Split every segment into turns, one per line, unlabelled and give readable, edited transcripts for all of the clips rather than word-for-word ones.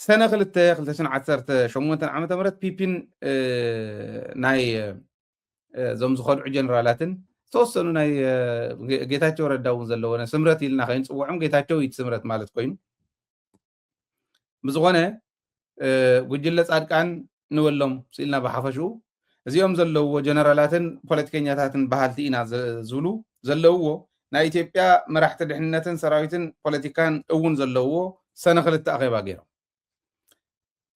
سنة خلتشن عسرت شمونة عامة مرات بيبين ناي زوم زخدع جنرالاتن توصلوا ناي جيتاتشو رداون زلونا سمرت إلنا خين صوعهم جيتاتشو يتسمرت مالت كوين بزغنا وجلة أركان نولهم سئلنا بحفشو زيهم زلوا جنرالاتن بوليتيكينياتاتن بحالتينا زولو زلوا نا إثيوبيا مرحت دحنتن سراويتن بوليتيكان أون زلوا سنة خلت أخيبا غيرهم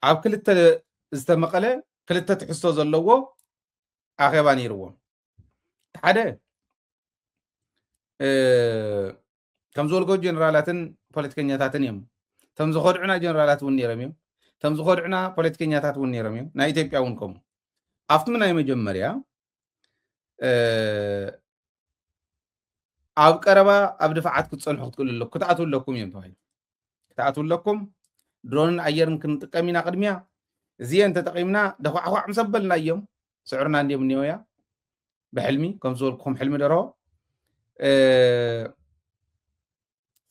عب كلتا استمقله كلتا تحسو زلوا أخيبا نيروا حدا كم زولقو جنرالاتن بوليتيكينياتاتن يم تم زخدعنا جنرالات ونيرم يم تم زخدعنا بوليتيكينياتات ونيرم يم نا إثيوبيا ونكم أفتمنا يمجمريا أب قربا أب دفعات كتصلحوا تقول لكم كتعتوا لكم ينتهي كتعتوا لكم درون أير ممكن تقيمنا قدميا زين تقيمنا دفعوا عم سبلنا يوم سعرنا عندي من نيويا بحلمي كم زولكم حلمي درو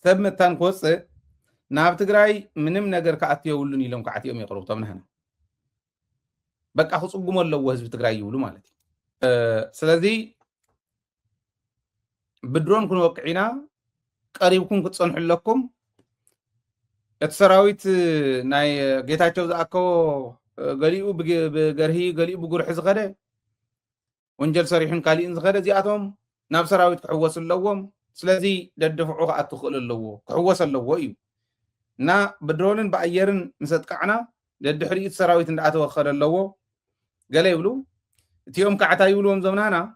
ثبتان قوس ناب تقراي منم نجر كعتيه ولني لهم كعتيهم يقربوا طبعا هنا بقى خصوصهم ولا وهز بتقراي يقولوا مالتي سلذي بدرون كن وقعنا قريبكم كتصنح لكم السراويت ناي جيتاچو زاكو غليو بغرهي غليو بغرح زغده وانجل صريحن كالين زغده زياتهم ناب سراويت كحوس اللوم سلازي ددفعو كاتخل اللو كحوس اللو ايو نا بدرونن بايرن نسطقعنا ددحريت سراويت انداتو خد اللو غلا يبلو تيوم كعتا يبلوم زمنانا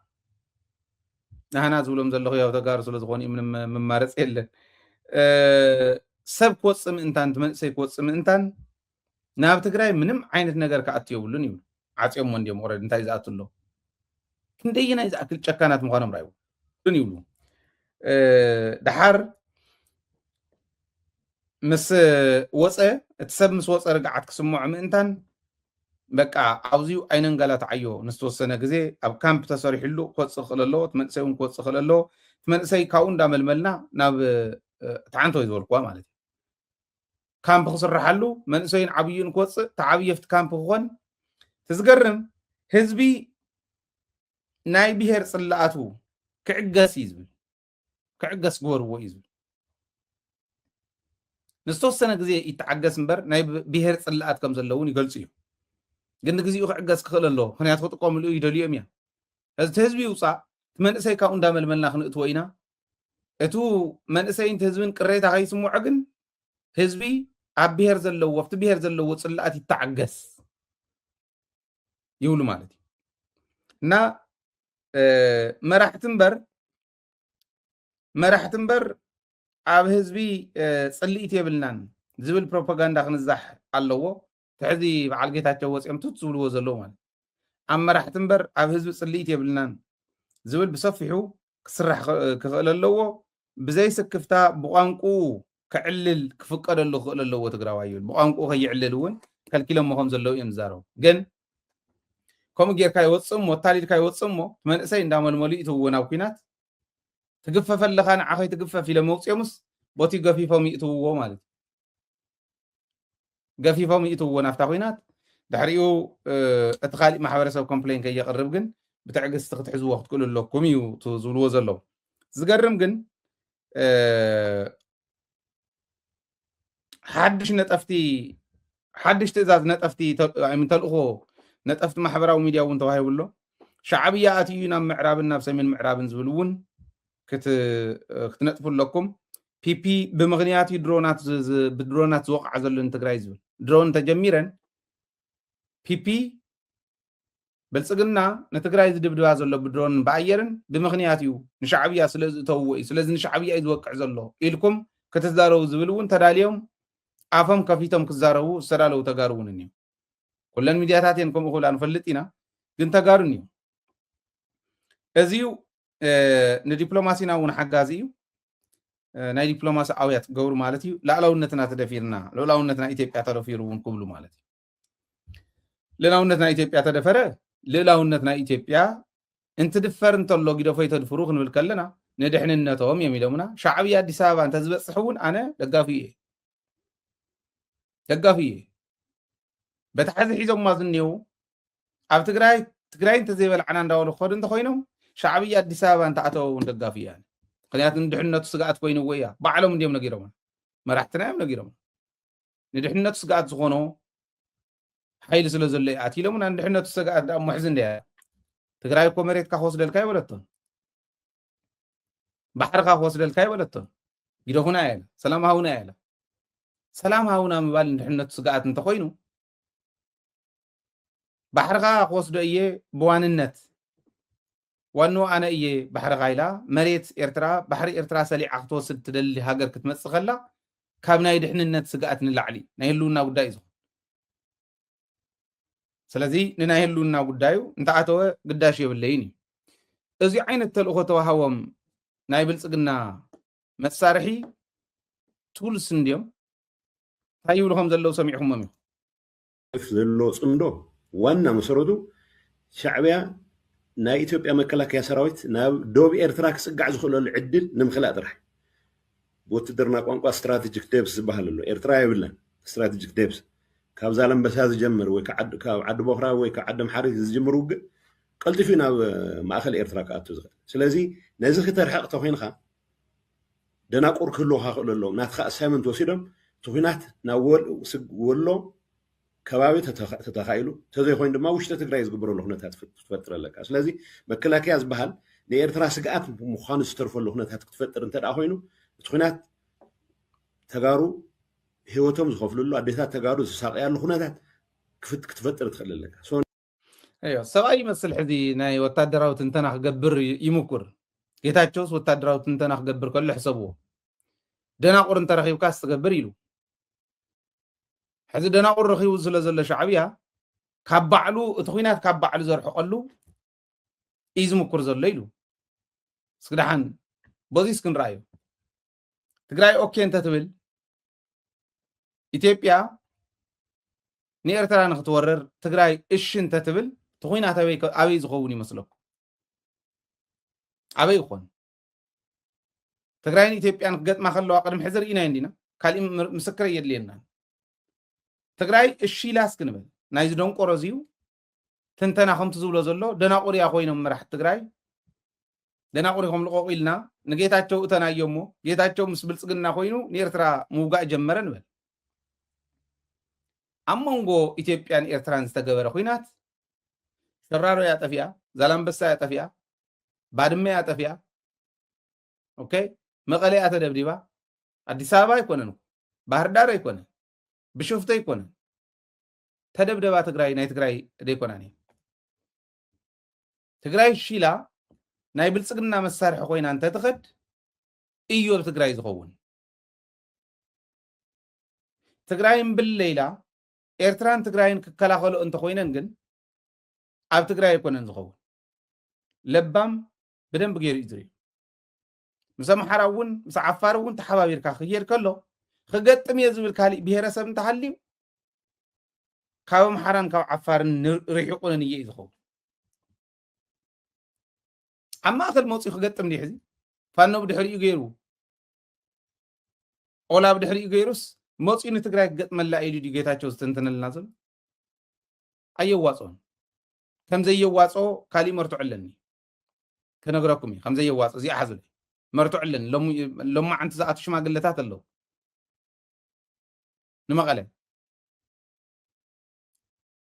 نحنا زولم زلخو ياو تغار سلازخوني من ممارس يله ሰብ ክወፅም እንታን ትመንእሰይ ክወፅም እንታን ናብ ትግራይ ምንም ዓይነት ነገር ከኣትዮ የብሉን ይብሉ ዓፅዮም ወንድዮም ኦረዲ እንታይ ዝኣቱ ኣሎ ክንደየናይ ዝኣክል ጨካናት ምዃኖም ራእዩን ይብሉ ድሓር ምስ ወፀ እቲ ሰብ ምስ ወፀ ርግዓት ክስምዖ ምእንታን በቃ ኣብዚኡ ኣይነንገላትዓዮ ንዝተወሰነ ግዜ ኣብ ካምፕ ተሰሪሕሉ ክወፅእ ክእል ኣለዎ እቲ መንእሰይ እውን ክወፅእ ክእል ኣለዎ እቲ መንእሰይ ካብኡ እንዳመልመልና ናብ تعانتو يزول كوا مالتي كامب خسرحلو منسوين عبيون كوص تعبيه في كامب خون تزقرم حزبي ناي بهر صلاتو كعقاس يزبل كعقاس غور هو يزبل نستوسنا غزي يتعقاس مبر ناي بهر صلات كم زلون يغلصيو ግንግዚኡ ክዕገስ ክኽእል ኣሎ ምክንያቱ ክጥቀምሉ ይደልዮም እያ እዚ ህዝቢ ውፃእ መንእሰይ ካብኡ እንዳመልመልና ክንእትዎ ኢና እቱ መንእሰይን ህዝብን ቅሬታ ከይስምዖ ግን ህዝቢ ኣብ ብሄር ዘለዎ ኣብቲ ብሄር ዘለዎ ፅላኣት ይተዓገስ ይብሉ ማለት እዩ እና መራሕቲ እምበር ኣብ ህዝቢ ፅልኢት የብልናን ዝብል ፕሮፓጋንዳ ክንዛሕ ኣለዎ ትሕዚ በዓል ጌታቸው ወፂኦም ትት ዝብልዎ ዘለዎ ማለት ኣብ መራሕቲ እምበር ኣብ ህዝቢ ፅልኢት የብልናን ዝብል ብሰፊሑ ክስራሕ ክኽእል ኣለዎ بزي سكفتا بقانقو كعلل كفقدلو خللو تግራዋይ ይብል بقانقو ከይዕልልውን ከልኪሎም መሆም ዘለው እዮም ዛረው ግን ከም ጌርካ ይወፅም ወታሊድካ ይወፅም መንእሰይ እንዳመልመሉ ይትውናው ኩናት ትግፈፈለኻ ንዓኸይ ትግፈፍ ኢለ መውፅዮምስ ቦቲ ገፊፎም ይእትውዎ ማለት ገፊፎም ይእትውዎ ናፍታ ኩናት ድሕሪኡ እቲ ካልእ ማሕበረሰብ ኮምፕሌን ከየቅርብ ግን ብትዕግስቲ ክትሕዝዎ ክትክእሉ ኣለኩም እዩ ዝብልዎ ዘለው ዝገርም ግን حدش نطفتي حدش تእዛዝ ነጠፍቲ من ተልእኾ ነጠፍቲ ማሕበራዊ ሚድያ እውን ተዋሂብሎ ሻዕብያ ኣትዩ ናብ ምዕራብን ናብ ሰሜን ምዕራብን ዝብልውን ክትነጥፍለኩም ፒፒ ብምክንያት ድሮናት ዝወቅዓ ዘሎ ትግራይ ዝብል ድሮን ተጀሚረን ፒፒ بلصقنا نتግራይ ዝድብድባ ዘሎ ብድሮን በአየርን ብምክንያት እዩ ንሻዕብያ ስለዚ ተውዎ ስለዚ ንሻዕብያ ይዝወቅዕ ዘሎ ኢልኩም ከተዛረቡ ዝብልውን ተዳልዮም ኣፈም ከፊቶም ክዛረቡ ዝተዳለው ተጋሩን እዩ ኩለን ሚድያታትን ከም እኹላ ንፈልጥ ኢና ግን ተጋሩን እዩ እዚዩ ንዲፕሎማሲና እውን ሓጋዚ እዩ ናይ ዲፕሎማሲ ኣውያት ገብሩ ማለት እዩ ላዕላውነትና ተደፊርና ላዕላውነትና ኢትዮጵያ ተደፊሩን ክብሉ ማለት እዩ ላዕላውነትና ኢትዮጵያ ተደፈረ ልዕላውነትና ኢትዮጵያ እንትድፈር እንተሎ ግደፎ ይተድፍሩ ክንብል ከለና ንድሕንነቶም የሚለሙና ሻዕብያ አዲስ አበባ እንተ ዝበፅሕ እውን ኣነ ደጋፊ እየ بتحز حيزهم ما ظنيو أب تجراي أنت زي بالعنا نداول خود أنت خوينهم شعبية أديس أبابا أنت عتو وندقافي يعني خلينا ندحنا تسقات كوينو ويا بعلم ديم نجيرهم ما راح تنام نجيرهم ندحنا تسقات زخونو حيل سلزلي أتيلهم ندحنا تسقات محزن ده تجراي كومريت كخوص للكاي ولتون بحر كخوص للكاي ولتون يروحنا يلا سلام هاونا يلا سلام هاونا مبال ندحنا تسقات أنت خوينو بحرغا قوسدو إيه بواننت وانو أنا إيه بحرغا إلا مريت إرترا بحر إرترا سلي عقتو سد تدل هاجر كتمس خلا كابنا يدحن النت سقات نلعلي نهلونا قدايزو سلازي ننهلونا قدايو انت عتو قداش يبليني إذا عين التلقوة هوم نايبل سقنا مسارحي طول السنديم هايو لهم زلو سميعهم ممي
زلو صندو وانا مسردو شعبيا نا إثيوبيا مكلاكيا سراويت نا دوب إيرترا كسقع زخلو العدل نمخلا درح بوتدرنا قوانقوا استراتيجيك ديبس زباهل له إيرترا يبلن استراتيجيك ديبس كاب زالم بس هذا جمر ويكعد كعد بخرا ويكعد محاري زجمرو قلت فينا ماخل إيرترا كاتو زغل سلازي نازل ترحق توهين خا دنا قور كله هاخلو له ناتخ اسايمنت وسيدم توهينات ناول ولو كبابي تتخيلوا تزي خوين دما وشته تግራይ ዝግበረሉ ሁነታት ትፈጥር ኣለካ ስለዚ መከላከያ ዝበሃል ንኤርትራ ስግኣት ምዃኑ ዝተርፈሉ ሁነታት ክትፈጥር እንተዳ ኮይኑ እቲ ኩናት ተጋሩ ህይወቶም ዝኸፍሉሉ ኣዴታት ተጋሩ ዝሳቀያሉ ሁነታት ክትፈጥር ትኽእል ኣለካ
ايوه سبعي مسل حدي ناي وتادراو تنتنا خجبر يمكر ጌታቸውስ ወታደራው ትንተና خجبر كل حسابه ደናቁር እንተ ረኺብካ ስትገብር ኢሉ حزي دناقر رخيو زلزل شعبيها كبعلو اتخوينات كبعلو زرحقلو إيزمو كرزل ليلو سكدحان بوزيس كن رايو تقراي اوكي انت تبل إثيوبيا نيرترا نختورر تقراي اش انت تبل تخوينات ابي زخوني مسلوك ابي يخون تقراي إثيوبيا نقد ما خلو قدم حزر إينا عندنا كالي مسكر يدلينا تግራይ እሺ ላስክንበል ናይዚ ደንቆሮ እዚዩ ትንተና ከምቲ ዝብሎ ዘሎ ደናቁር ያ ኮይኖም መራሕ ትግራይ ደናቁር ይኹም ልቆቁ ኢልና ንጌታቸው እተናዮሞ ጌታቸው ምስ ብልጽግና ኮይኑ ንኤርትራ ምውጋእ ጀመረ ንበል ኣብ መንጎ ኢትዮጵያን ኤርትራን ዝተገበረ ኩናት ሸራሮ ያጠፍያ ዛላምበሳ ያጠፍያ ባድመ ያጠፍያ ኦኬ መቀለ ያተደብዲባ አዲስ አበባ ይኮነን ባህር ዳር ይኮነን بشوفته يكون تدبدبا تግራይ ናይ ትግራይ ደይኮናኒ ትግራይ ሺላ ናይ ብልጽግና መሳርሒ ኮይና እንተ ትኸድ እዩ ኣብ ትግራይ ዝኸውን ትግራይን ብለይላ ኤርትራን ትግራይን ክከላኸሉ እንተ ኮይነን ግን ኣብ ትግራይ ይኮነን ዝኸውን ለባም በደንብ ገይሩ ይዝሪ ምስ ኣምሓራ እውን ምስ ዓፋር እውን ተሓባቢርካ ክየድ ከሎ خجت ميزبل كالي بهرسب انتحليو كاو محران كاو عفارن ريحقون نية يزخو أما أخذ موصي خجت ملي حزي فانو بدحري يغيرو أولا بدحري يغيروس موصي نتقرأ خجت ملا إيدي دي جيتاچو استنتن النازل أيو واصون كم زي واصو كالي مرتو علني كنغراكمي خم زي واصو زي أحزل مرتو علن لما عنت زاعت شما قلتات اللو نمغله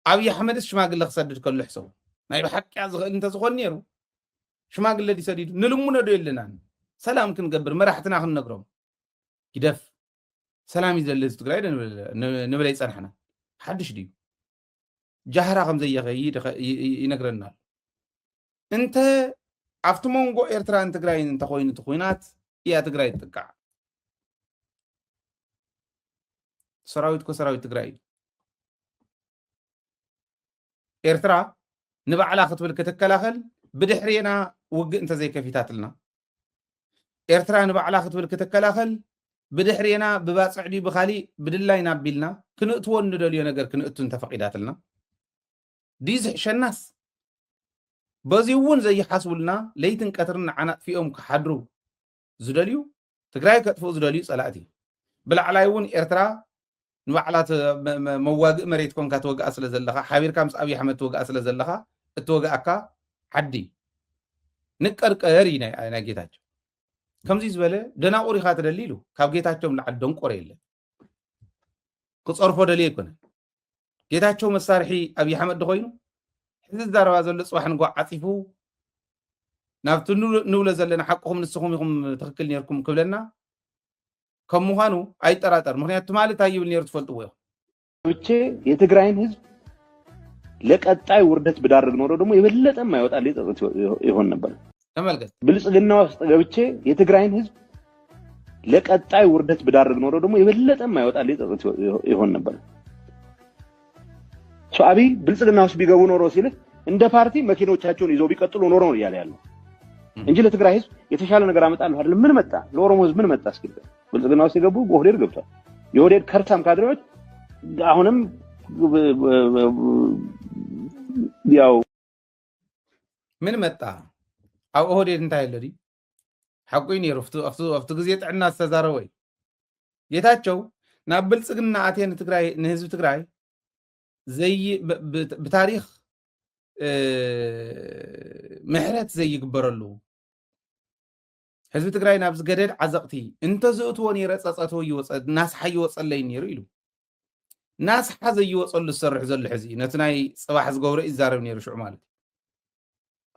أبي أحمد شماغل خسدد كل حساب ناي بحق يا انت زخون نيرو شماغل دي سديد نلمونه ديلنا سلام كنقبر مرحتنا خن نقرم يدف سلام يزلز تقراي نبلا يصنحنا حدش دي جهرا خم زي ينقرنا انت افتمونغو ايرتران تقراي انت خوين تخوينات يا تقراي تقع سراويت كو سراويت تግራይ ኤርትራ ንባዕላ ክትብል ከተከላኸል ብድሕሪና ውግእ እንተ ዘይከፊታትልና ኤርትራ ንባዕላ ክትብል ከተከላኸል ብድሕሪና ብባፅዕዲ ብኻሊ ብድላይ ናቢልና ክንእትዎ እንደልዮ ነገር ክንእቱ እንተፈቂዳትልና ዲዝሕ ሸናስ በዚ እውን ዘይሓስቡልና ለይትን ቀትርን ዓናጥፊኦም ክሓድሩ ዝደልዩ ትግራይ ከጥፍኡ ዝደልዩ ጸላእቲ ብላዕላይ እውን ኤርትራ نبعلات مواجئ مريت كون كاتوجع أصل زلخا حبير كامس أبي حمد توجع أصل زلخا التوجع أكا حدي نكر كيرينا أنا جيتاج كم زي زبالة دنا أوري خاطر الليلو كاب جيتاجهم لعدهم قريلة كتصرفوا دليكون جيتاجهم مسارحي أبي حمد دخوينو حزب الدار زلص وحن قاع عطيفو نافتو نولا زلنا حقهم نسخهم يقوم تخكل نيركم كلنا كم مهانو أي تراتر مهنيات مالي تايب نير تفلتوا
ብቻ የትግራይን ህዝብ ለቀጣይ ውርደት ብዳርግ ኖሮ ደግሞ የበለጠ ማይወጣልኝ ጸጸት ይሆን ነበር።
ተመልከት
ብልጽግና ውስጥ ገብቼ የትግራይን ህዝብ ለቀጣይ ውርደት ብዳርግ ኖሮ ደግሞ የበለጠ ማይወጣልኝ ጸጸት ይሆን ነበር። አብይ ብልጽግና ውስጥ ቢገቡ ኖሮ ሲል እንደ ፓርቲ መኪኖቻቸውን ይዘው ቢቀጥሉ ኖሮ ነው ያለ ያለው እንጂ ለትግራይ ህዝብ የተሻለ ነገር አመጣለሁ አይደለም። ምን መጣ? ለኦሮሞ ህዝብ ምን መጣ? እስኪ ብልጽግና ውስጥ የገቡ በኦህዴድ ገብቷል። የኦህዴድ ከርታም ካድሬዎች አሁንም ያው
ምን መጣ? ኣብ ኦህዴድ እንታይ ኣለዲ ሓቁይ ነይሩ ኣብቲ ግዜ ጥዕና ዝተዛረበ ጌታቸው ናብ ብልጽግና ኣትየ ንትግራይ ንህዝቢ ትግራይ ዘይ ብታሪክ ምሕረት ዘይግበረሉ ህዝቢ ትግራይ ናብ ዝገደድ ዓዘቕቲ እንተዝእትዎ ነይረ ጸጸትዎ ይወፀ ናስሓ ይወፀለይ ነይሩ ኢሉ ናስሓ ዘይወፀሉ ዝሰርሕ ዘሎ ሕዚ ነቲ ናይ ፅባሕ ዝገብሮ ይዛረብ ነይሩ ሽዑ ማለት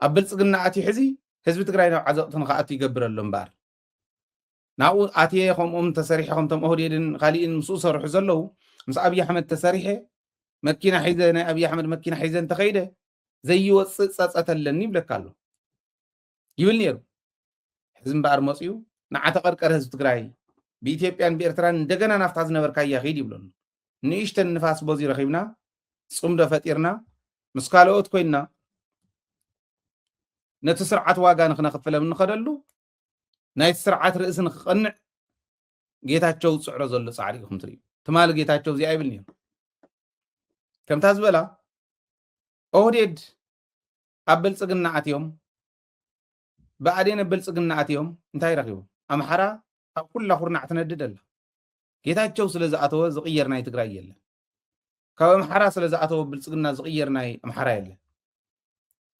ኣብ ብልጽግና ኣትዩ ሕዚ ህዝቢ ትግራይ ናብ ዓዘቕቲ ንኽኣቱ ይገብረሉ እምበር ናብኡ ኣትየ ከምኦም ተሰሪሐ ከምቶም ኦህዴድን ካሊእን ምስኡ ሰርሑ ዘለዉ ምስ ኣብዪ ኣሕመድ ተሰሪሐ መኪና ሒዘ ናይ ኣብዪ ኣሕመድ መኪና ሒዘ እንተኸይደ ዘይወፅእ ጸጸት ኣለኒ ይብለካ ኣሎ ይብል ነይሩ ሕዚ እምበኣር መፅኡ ንዓተቐርቀረ ህዝቢ ትግራይ ብኢትዮጵያን ብኤርትራን እንደገና ናፍታ ዝነበርካያ ኸይድ ይብለሉ ንእሽተን ንፋስ በዚ ረኺብና ፅምዶ ፈጢርና ምስ ካልኦት ኮይንና ነቲ ስርዓት ዋጋ ንኽነኽፍለም ንኸደሉ ናይቲ ስርዓት ርእሲ ንክቐንዕ ጌታቸው ዝፅዕሮ ዘሎ ፃዕሪ ኢኹም ትርእዩ ትማሊ ጌታቸው እዚኣ ይብል ነይሩ ከምታ ዝበላ ኦህዴድ ኣብ ብልጽግና ኣትዮም ብኣዴነ ብልጽግና ኣትዮም እንታይ ረኺቡ ኣምሓራ ኣብ ኩላ ኩርናዕ ትነድድ ኣላ ጌታቸው ስለ ዝኣተወ ዝቕየር ናይ ትግራይ የለን ካብ ኣምሓራ ስለ ዝኣተወ ብልጽግና ዝቕየር ናይ ኣምሓራ የለን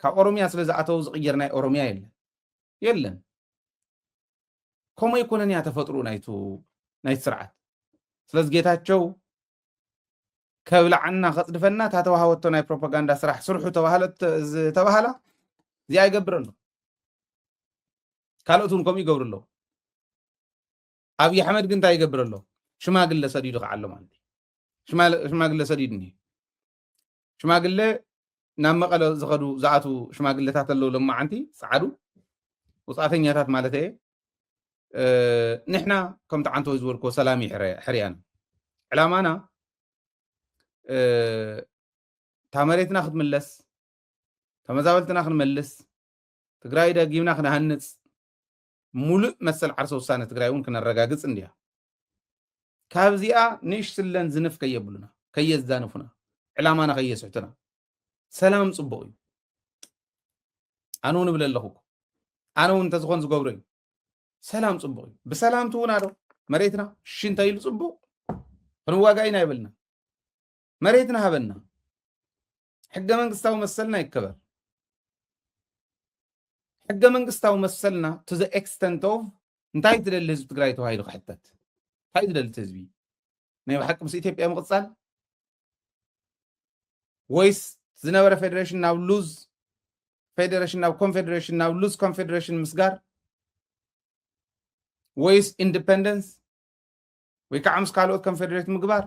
ካብ ኦሮሚያ ስለ ዝኣተወ ዝቕየር ናይ ኦሮሚያ የለን ከምኡ ይኮነን እያ ተፈጥሩ ናይቲ ስርዓት ስለዚ ጌታቸው ከብላዓና ከፅድፈና ታተዋሃወቶ ናይ ፕሮፓጋንዳ ስራሕ ስርሑ ተባሃላ እዚኣ ይገብር ኣሎ ካልኦት እውን ከምኡ ይገብሩ ኣለዉ ኣብዪ ኣሕመድ ግን እንታይ ይገብር ኣሎ ሽማግለ ሰዲዱ ከዓ ኣሎ ማለት እዩ ሽማግለ ሰዲዱ እኒሄ ሽማግለ ናብ መቐለ ዝኸዱ ዝኣቱ ሽማግለታት ኣለዉ ሎማዓንቲ ፀዓዱ ውፃእተኛታት ማለት እየ ንሕና ከምቲ ዓንተ ወይ ዝበልኮ ሰላም ሕርያና ዕላማና እታ መሬትና ክትምለስ ተመዛበልትና ክንመልስ ትግራይ ደጊምና ክነሃንፅ ሙሉእ መሰል ዓርሰ ውሳነ ትግራይ እውን ክነረጋግፅ እንዲያ ካብዚኣ ንእሽትለን ዝንፍ ከየብሉና ከየዛንፉና ዕላማና ከየስሕቱና ሰላም ፅቡቅ እዩ ኣነ እውን እብል ኣለኹ ኣነ እውን እንተዝኾን ዝገብሮ እዩ ሰላም ፅቡቅ እዩ ብሰላምቲ እውን ኣዶ መሬትና እሺ እንተኢሉ ፅቡቅ ክንዋጋእ ኢና ይብልና መሬትና ሃበና ሕገ መንግስታዊ መሰልና ይከበር ሕገ መንግስታዊ መሰልና ቱ ዘ ኤክስተንት ኦፍ እንታይ ትደሊ ህዝቢ ትግራይ ተባሂሉ ክሕተት እንታይ ትደሊ ህዝቢ ናይ ብሓቂ ምስ ኢትዮጵያ ምቕፃል ወይስ ዝነበረ ፌደሬሽን ናብ ሉዝ ፌደሬሽን ናብ ኮንፌደሬሽን ናብ ሉዝ ኮንፌደሬሽን ምስጋር ወይስ ኢንዲፔንደንስ ወይ ከዓ ምስ ካልኦት ኮንፌደሬት ምግባር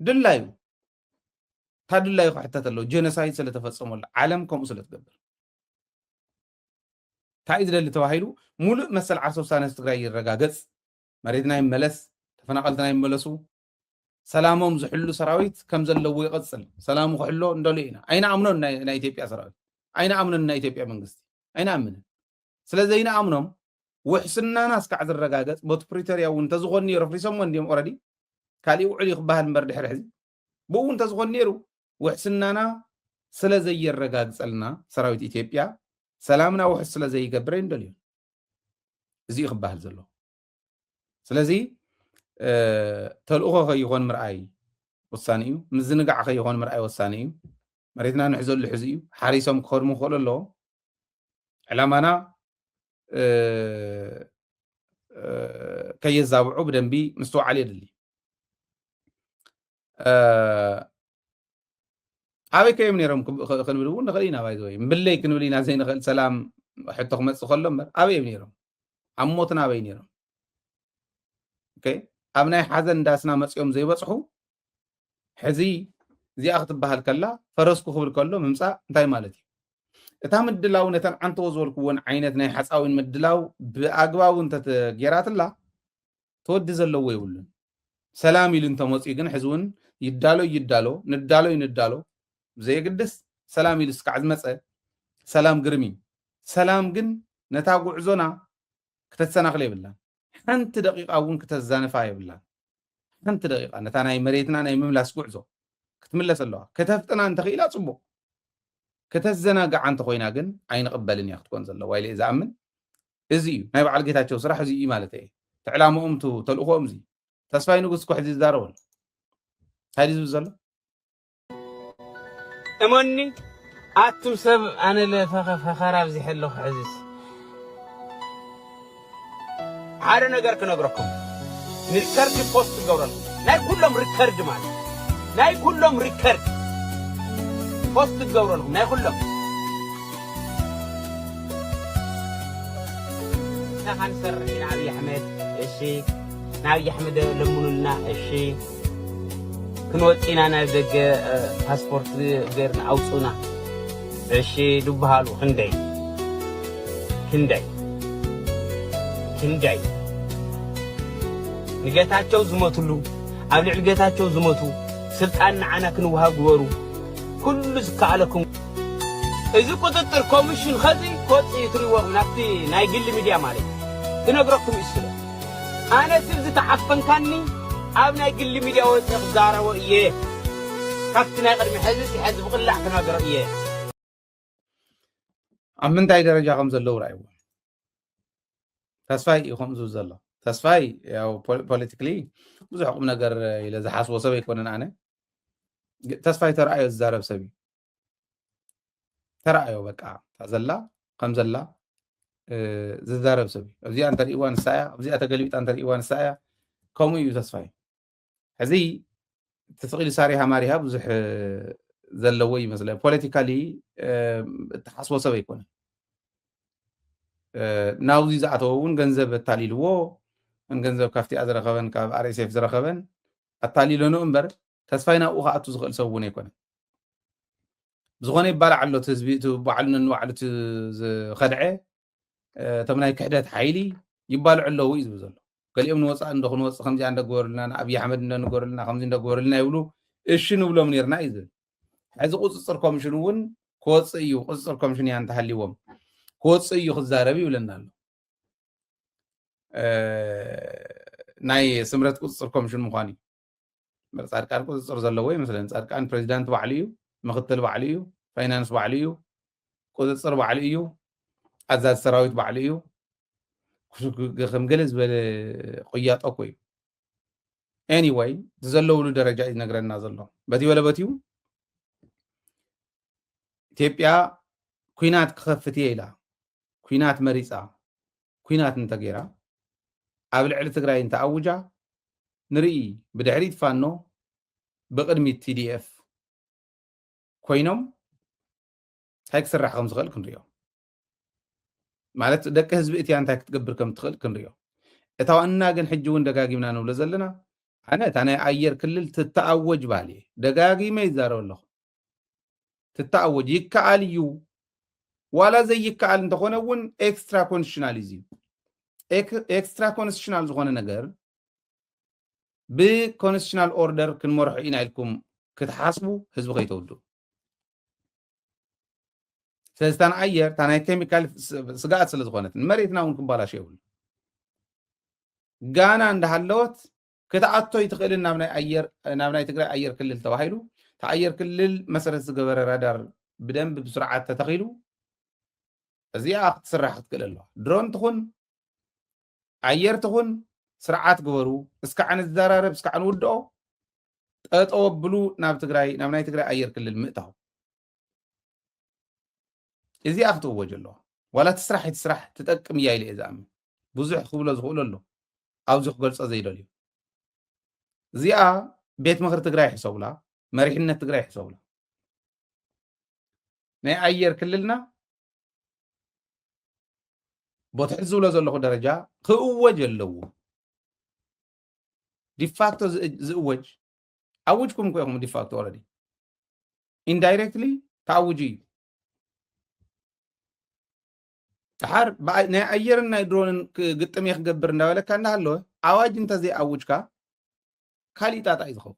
ድላዩ تا دلائي خحتت له جينوسايد سلا تفصموا العالم كم سلا تقبل تايد اللي تواهيلو مولو مثل عرسو سانس تغير رقاقص مريدنا يملس تفناقلتنا يملسو سلامهم زحلو سراويت كم زلو يقصل سلامو خحلو ندولينا اين امنو نا ايتيوبيا سراويت اين امنو نا ايتيوبيا منغستي اين امنو ስለዚህና አምኖም ወሕስናና እስከ ረጋገጽ ቦት ፕሪቶሪያ ወን ተዝኾን ነይሩ ፍሪሶም ወንዲም ኦሬዲ ካሊ ውዕል ይኽባል ምበር ድሕሪ ሕዚ ብውን ተዝኾን ነይሩ ወሕስናና ስለዘይረጋግጸልና ሰራዊት ኢትዮጵያ ሰላምና ውሕስ ስለዘይገብረ እንደልዩ እዚ ይኽባል ዘሎ ስለዚ ተልእኾ ከይኾን ምርኣይ ወሳኒ እዩ ምዝንጋዕ ከይኾን ምርኣይ ወሳኒ እዩ መሬትና ንሕዘሉ ሕዚ እዩ ሓሪሶም ክኸድሙ ክኽእሉ ኣለዎ ዕላማና ከየዛብዑ ብደንቢ ምስትውዓል የድሊ ኣበይ ከዮም ነይሮም ክንብል እውን ንኽእል ኢና ባይዘ ወይ ምብለይ ክንብል ኢና ዘይንኽእል ሰላም ሕቶ ክመፅእ ከሎ እምበር ኣበይ እዮም ነይሮም ኣብ ሞትና ኣበይ ነይሮም ኣብ ናይ ሓዘን ዳስና መፅኦም ዘይበፅሑ ሕዚ እዚኣ ክትበሃል ከላ ፈረስኩ ክብል ከሎ ምምፃእ እንታይ ማለት እዩ እታ ምድላው ነተን ዓንተዎ ዝበልክዎን ዓይነት ናይ ሓፃዊን ምድላው ብኣግባቡ እንተተጌራትላ ተወዲ ዘለዎ ይብሉን ሰላም ኢሉ እንተመፅኡ ግን ሕዚ እውን ይዳሎ ንዳሎ ዘይግድስ ሰላም ኢሉ ስካዕ ዝመፀ ሰላም ግርሚ ሰላም ግን ነታ ጉዕዞና ክተሰናኽል የብላን ሓንቲ ደቂቃ እውን ክተዛንፋ የብላን ሓንቲ ደቂቃ ነታ ናይ መሬትና ናይ ምምላስ ጉዕዞ ክትምለስ ኣለዋ ከተፍጥና እንተኽኢላ ፅቡቅ ከተዘናጋዓ እንተኮይና ግን ኣይንቕበልን እያ ክትኮን ዘለዋ ኢለ ዝኣምን እዚ እዩ ናይ በዓል ጌታቸው ስራሕ እዚ እዩ ማለት እየ ትዕላምኦም ተልእኾኦም እዚ ተስፋይ ንጉስ እኮ ሕዚ ዝዛረበሉ እንታይ ዝብል ዘሎ
እሞኒ ኣቱም ሰብ ኣነ ለፈኸራ ኣብዚ ሕለኹ ሕዚስ ሓደ ነገር ክነግረኩም ሪከርድ ፖስት ትገብረልኩም ናይ ኩሎም ሪከርድ ማለት ናይ ኩሎም ሪከርድ ፖስት ትገብረልኩም ናይ ኩሎም ናኻን ሰርሕ ንዓብዪ ኣሕመድ እሺ ንዓብዪ ኣሕመድ ለምኑልና እሺ ክንወፂና ናብ ደገ ፓስፖርት ገርና ኣውፁና እሺ ድበሃሉ ክንደይ ንጌታቸው ዝመቱሉ ኣብ ልዕሊ ጌታቸው ዝመቱ ስልጣን ንዓና ክንወሃብ ግበሩ ኩሉ ዝከኣለኩም እዚ ቁጥጥር ኮሚሽን ኸዚ ክወፅእ ትሪእዎም ናብቲ ናይ ግሊ ሚድያ ማለት ክነግረኩም እዩ ስለ ኣነ ስብ ዝተዓፈንካኒ ኣብ ናይ ግሊ ሚድያ ወፅእ ክዛረቦ እየ ካብቲ ናይ ቅድሚ ሕዚ ሕዚ ብቕላዕ ክነግሮ እየ
ኣብ ምንታይ ደረጃ ከም ዘለዉ ርኣይዎ ተስፋይ እዩ ከምኡ ዝብል ዘሎ ተስፋይ ያው ፖለቲካሊ ብዙሕ ቁም ነገር ኢለ ዝሓስቦ ሰብ ኣይኮነን ኣነ ተስፋይ ተረኣዮ ዝዛረብ ሰብ እዩ ተረኣዮ በቃ ዘላ ከም ዘላ ዝዛረብ ሰብ እዩ እዚኣ እንተርእይዋ ንሳያ እዚኣ ተገልቢጣ እንተርእይዋ ንሳያ ከምኡ እዩ ተስፋይ ሕዚ ተስቂሉ ሳሪሃ ማሪሃ ብዙሕ ዘለዎ ይመስለ ፖለቲካሊ እትሓስቦ ሰብ ኣይኮነን ናብዚ ዝኣተዎ እውን ገንዘብ ኣታሊልዎ ገንዘብ ካብቲኣ ዝረኸበን ካብ RSF ዝረኸበን ኣታሊለኑ እምበር ተስፋይ ናብኡ ከኣቱ ዝኽእል ሰብ እውን ኣይኮነን ዝኾነ ይባላዕ ኣሎ እቲ ህዝቢ እቲ ባዕሉ ነንባዕሉ ዝኸድዐ እቶም ናይ ክሕደት ሓይሊ ይባልዑ ኣለዉ እዩ ዝብል ዘሎ ገሊኦም ንወፃእ እንደክንወፅእ ከምዚኣ እንደገበሩልና ንኣብዪ ኣሕመድ እንደንገበሩልና ከምዚ እንደገበሩልና ይብሉ እሺ ንብሎም ነርና እዩ ዝብል ሕዚ ቁፅፅር ኮሚሽን እውን ክወፅእ እዩ ቁፅፅር ኮሚሽን እያ እንተሃሊዎም ክወፅእ እዩ ክዛረብ ይብለና ኣሎ ናይ ስምረት ቁፅፅር ኮሚሽን ምዃኑ እዩ ፃድቃን ቁፅፅር ዘለዎ ይመስለኒ ፃድቃን ፕሬዚዳንት ባዕሉ እዩ ምክትል ባዕሉ እዩ ፋይናንስ ባዕሉ እዩ ቁፅፅር ባዕሉ እዩ ኣዛዚ ሰራዊት ባዕሉ እዩ ከም ገለ ዝበለ ቅያጦ ኮ እዩ ኤኒዌይ ዘለውሉ ደረጃ እዩ ዝነግረና ዘሎ በቲ በለ በትዩ ኢትዮጵያ ኩናት ክኸፍት እየ ኢላ ኩናት መሪፃ ኩናት እንተገይራ ኣብ ልዕሊ ትግራይ እንተኣውጃ ንርኢ ብድሕሪት ፋኖ ብቅድሚት TDF ኮይኖም እንታይ ክስራሕ ከም ዝኽእል ክንሪኦ ማለት ደቂ ህዝቢ እትያ እንታይ ክትገብር ከም ትኽእል ክንሪኦ እታ ዋና ግን ሕጂ እውን ደጋጊምና ንብሎ ዘለና ኣነ እታ ናይ ኣየር ክልል ትተኣወጅ ባህል እየ ደጋጊመ ይዛረብ ኣለኹ ትተኣወጅ ይከኣል እዩ ዋላ ዘይከኣል እንተኾነ እውን ኤክስትራ ኮንስቲሽናሊዝም ኤክስትራ ኮንስቲሽናል ዝኾነ ነገር ብኮንስቲሽናል ኦርደር ክንመርሖ ኢና ኢልኩም ክትሓስቡ ህዝቢ ከይተውድኡ ስለዚ እታ ኣየር እታ ናይ ኬሚካል ስጋኣት ስለ ዝኾነት መሬትና እውን ክባላሽ የብሉ ጋና እንዳሃለወት ክትኣቶ ይትኽእልን ናብ ናይ ትግራይ ኣየር ክልል ተባሂሉ እታ ኣየር ክልል መሰረት ዝገበረ ራዳር ብደንብ ብስርዓት ተተኺሉ እዚኣ ክትስራሕ ክትክእል ኣለዋ ድሮን ትኹን ኣየር ትኹን ስርዓት ግበሩ እስካዕ ንዘራረብ እስካዕ ንውድኦ ጠጠው ብሉ ናብ ትግራይ ናብ ናይ ትግራይ ኣየር ክልል ምእታው እዚኣ ክትእዎ ጀለዋ ዋላ ትስራሕ ትስራሕ ትጠቅም እያ ኢለ እየ ዝኣምን ብዙሕ ክብሎ ዝኽእሉ ኣሎ ኣብዚ ክገልፆ ዘይደልዩ እዚኣ ቤት ምክሪ ትግራይ ሕሰብላ መሪሕነት ትግራይ ሕሰብላ ናይ ኣየር ክልልና ቦትሕ ዝብሎ ዘለኹ ደረጃ ክእወጅ ኣለዎ ዲፋክቶ ዝእወጅ ኣውጅኩም ኮይኹም ዲፋክቶ ኦልሬዲ ኢንዳይሬክትሊ ተኣውጅ እዩ ድሓር ናይ ኣየርን ናይ ድሮንን ግጥም እየ ክገብር እንዳበለካ እንዳሃለወ ኣዋጅ እንተዘይኣውጅካ ካሊእ ጣጣ እዩ ዝኸውን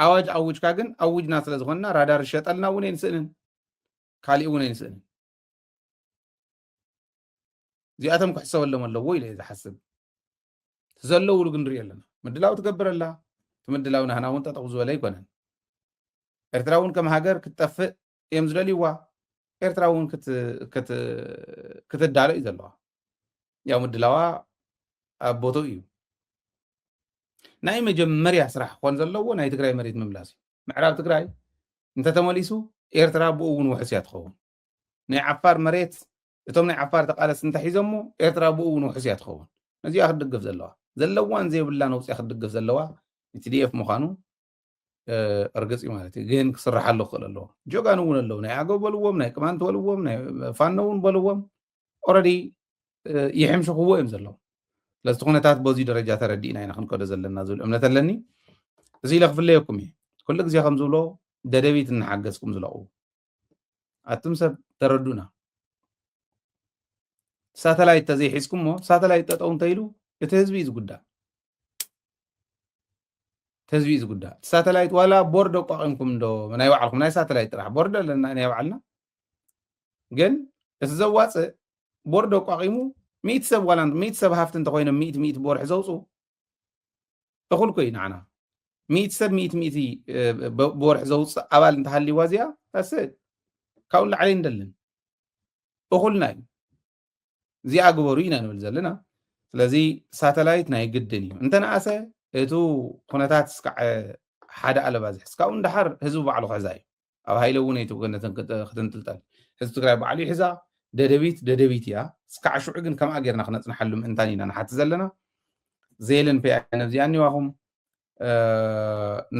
ኣዋጅ ኣውጅካ ግን ኣውጅና ስለ ዝኾንና ራዳር ይሸጠልና እውን ኣይንስእንን ካሊእ እውን ኣይንስእንን እዚኣቶም ክሕሰበሎም ኣለዎ ኢለ እየ ዝሓስብ ዘለውሉ ግን ንሪኢ ኣለና ምድላው ትገብረላ እቲ ምድላው ናህና እውን ጠጠው ዝበለ ኣይኮነን ኤርትራ እውን ከም ሃገር ክትጠፍእ እዮም ዝደልይዋ ኤርትራ እውን ክትዳሎ እዩ ዘለዋ ያው ምድላዋ ኣብ ቦትኡ እዩ ናይ መጀመርያ ስራሕ ክኾን ዘለዎ ናይ ትግራይ መሬት ምምላስ እዩ ምዕራብ ትግራይ እንተተመሊሱ ኤርትራ ብኡ እውን ውሕስ እያ ትኸውን ናይ ዓፋር መሬት እቶም ናይ ዓፋር ተቃለስ እንተሒዞሞ ኤርትራ ብኡ እውን ውሕስ እያ ትኸውን ነዚኣ ክትድገፍ ዘለዋ ዘለዋን ዘይብላ ነውፅያ ክትድገፍ ዘለዋ ቲዲኤፍ ምዃኑ እርግፅ እዩ ማለት እዩ ግን ክስራሓሉ ክኽእል ኣለዎ ጆጋን እውን ኣለዉ ናይ ኣገው በልዎም ናይ ቅማንት በልዎም ናይ ፋኖ እውን በልዎም ኦልሬዲ ይሕምሽኽዎ እዮም ዘለዉ ስለዚ ኩነታት በዚ ደረጃ ተረዲእና ኢና ክንከዶ ዘለና ዝብል እምነት ኣለኒ እዚ ኢለ ክፍለየኩም እየ ኩሉ ግዜ ከም ዝብሎ ደደቢት እናሓገዝኩም ዝለቕቡ ኣቱም ሰብ ተረዱና ሳተላይት ተዘይሒዝኩም ሞ ሳተላይት ጠጠው እንተኢሉ እቲ ህዝቢ እዩ ዝጉዳእ ህዝቢ እዩ ዝጉዳእ ሳተላይት ዋላ ቦርድ ኣቋቒምኩም ዶ ናይ ባዕልኩም ናይ ሳተላይት ጥራሕ ቦርድ ኣለና ናይ ባዕልና ግን እቲ ዘዋፅእ ቦርድ ኣቋቒሙ 100 ሰብ ዋላ 100 ሰብ ሃፍቲ እንተኮይኖም 100 ብወርሒ ዘውፅኡ እኹል ኮይ ንዓና 100 ሰብ 100 ብወርሒ ዘውፅእ ኣባል እንተሃልይዋ እዚኣ ኣስድ ካብኡ ላዕለ እንደልን እኹልና እዩ እዚኣ ግበሩ ኢና ንብል ዘለና ስለዚ ሳተላይት ናይ ግድን እዩ እንተነኣሰ እቱ ኩነታት እስካዕ ሓደ ኣለባዝሕ እስካብ እንዳሓር ህዝቢ ባዕሉ ክሕዛ እዩ ኣብ ሃይለ እውን ኣይትውገነትን ክትንጥልጠል ህዝቢ ትግራይ ባዕሉ ይሕዛ ደደቢት እያ እስካዕ ሽዑ ግን ከምኣ ጌርና ክነፅንሓሉ ምእንታን ኢና ንሓቲ ዘለና ዜልን ፒያ ነብዚኣ እኒዋኹም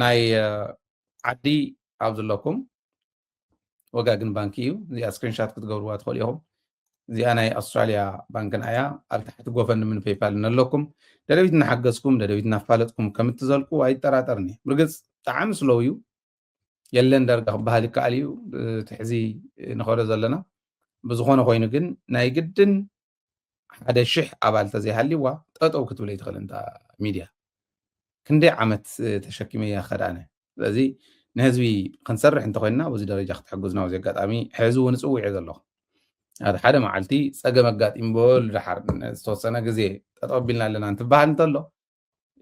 ናይ ዓዲ ኣብ ዘለኩም ወጋግን ባንኪ እዩ እዚኣ ስክሪንሻት ክትገብርዋ ትኽእሉ ኢኹም እዚኣ ናይ ኣስትራልያ ባንክን እያ ኣብ ታሕቲ ጎፈንድምን ፔይፓል ኣለኩም ደደቢት እናሓገዝኩም ደደቢት እናፋለጥኩም ከም እትዘልቁ ኣይጠራጠርኒ ብርግፅ ብጣዕሚ ስለው እዩ የለን ደርጋ ክበሃል ይከኣል እዩ ትሕዚ ንኸዶ ዘለና ብዝኾነ ኮይኑ ግን ናይ ግድን 1,000 ኣባል ተዘይሃልይዋ ጠጠው ክትብል ኣይትኽእል እንታ ሚድያ ክንደይ ዓመት ተሸኪመ እያ ከዳነ ስለዚ ንህዝቢ ክንሰርሕ እንተኮይንና በዚ ደረጃ ክትሕግዝና በዚ ኣጋጣሚ ሕዚ እውን ፅውዕ እየ ዘለኹ هذا حدا معلتي سجى مجات إمبول رحر استوصلنا جزء تقبلنا لنا أنت بعد نطلع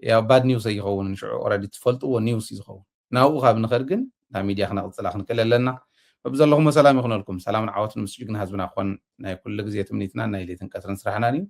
يا باد نيوز يخون نشعر أوريدي تفلت أو نيوز يخون ناو خاب نخرجن ميديا خنا اطلاع نكلا لنا فبز اللهم سلام يخون لكم سلام عوات المسجد هزبنا أخوان كل جزء تمنيتنا نايلي تنكسر نسرحنا